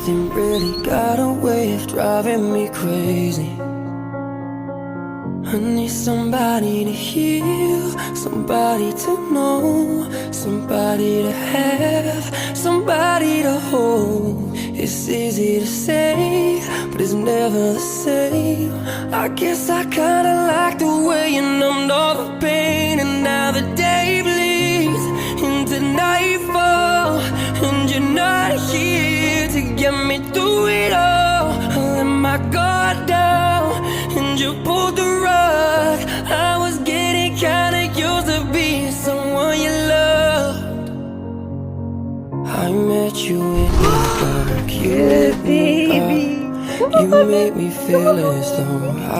Something really got a way of driving me crazy. I need somebody to heal, somebody to know, somebody to have, somebody to hold. It's easy to say, but it's never the same. I guess I kinda like the way you numbed all the pain. And now the day bleeds into nightfall, and you're not here to get me through it all. I let my guard down, and you pulled the rug. I was getting kinda used to being someone you loved. I met you in the dark, you lit me up. You made me feel as though